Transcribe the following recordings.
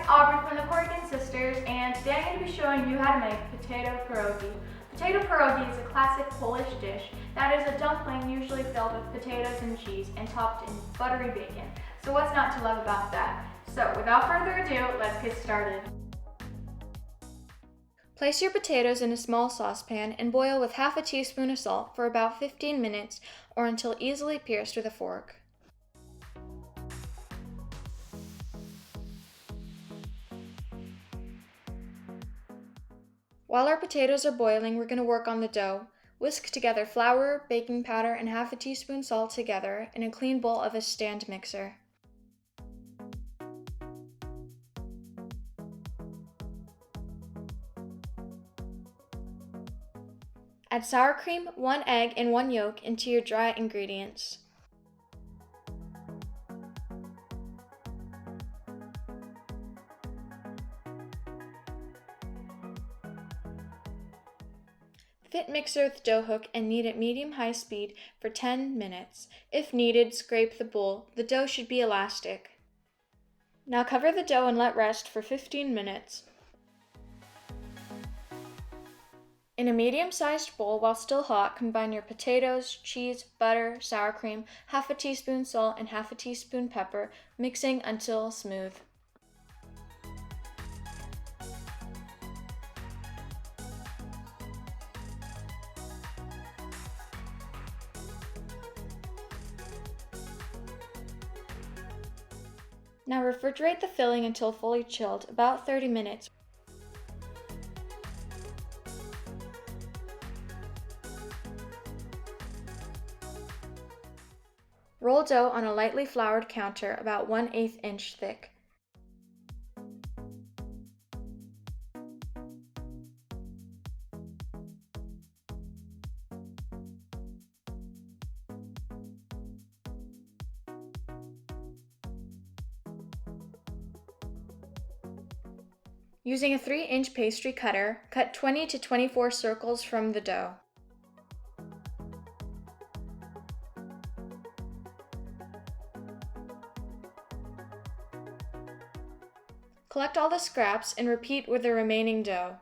it's Aubrey from the Corrigan Sisters, and today I'm going to be showing you how to make potato pierogi. Potato pierogi is a classic Polish dish that is a dumpling usually filled with potatoes and cheese and topped in buttery bacon. So what's not to love about that? So without further ado, let's get started. Place your potatoes in a small saucepan and boil with half a teaspoon of salt for about 15 minutes or until easily pierced with a fork. While our potatoes are boiling, we're going to work on the dough. Whisk together flour, baking powder, and half a teaspoon salt together in a clean bowl of a stand mixer. Add sour cream, 1 egg, and 1 yolk into your dry ingredients. Fit mixer with dough hook and knead at medium-high speed for 10 minutes. If needed, scrape the bowl. The dough should be elastic. Now cover the dough and let rest for 15 minutes. In a medium-sized bowl, while still hot, combine your potatoes, cheese, butter, sour cream, half a teaspoon salt, and half a teaspoon pepper, mixing until smooth. Now refrigerate the filling until fully chilled, about 30 minutes. Roll dough on a lightly floured counter about 1/8 inch thick. Using a 3-inch pastry cutter, cut 20 to 24 circles from the dough. Collect all the scraps and repeat with the remaining dough.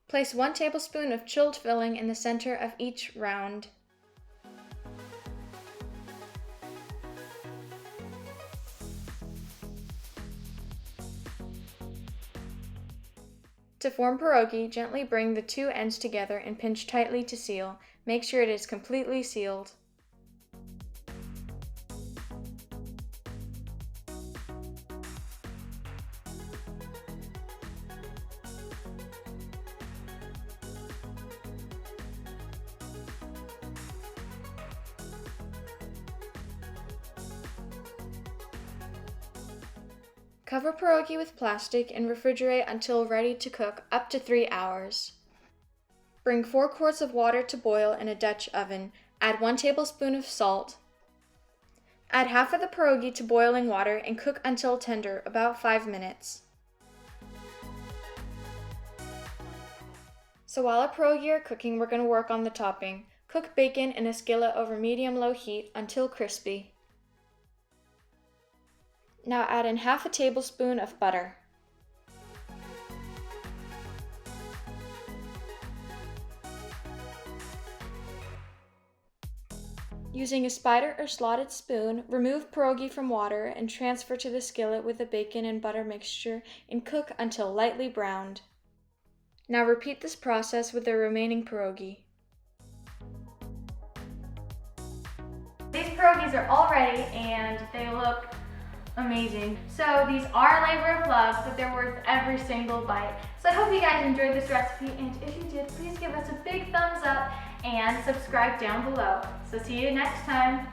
Place 1 tablespoon of chilled filling in the center of each round. To form pierogi, gently bring the two ends together and pinch tightly to seal. Make sure it is completely sealed. Cover pierogi with plastic and refrigerate until ready to cook, up to 3 hours. Bring 4 quarts of water to boil in a Dutch oven. Add 1 tablespoon of salt. Add half of the pierogi to boiling water and cook until tender, about 5 minutes. So while our pierogi are cooking, we're going to work on the topping. Cook bacon in a skillet over medium-low heat until crispy. Now add in half a tablespoon of butter. Using a spider or slotted spoon, remove pierogi from water and transfer to the skillet with the bacon and butter mixture and cook until lightly browned. Now repeat this process with the remaining pierogi. These pierogis are all ready and they look amazing. So these are a labor of love, but they're worth every single bite. So I hope you guys enjoyed this recipe, and if you did, please give us a big thumbs up and subscribe down below. So see you next time.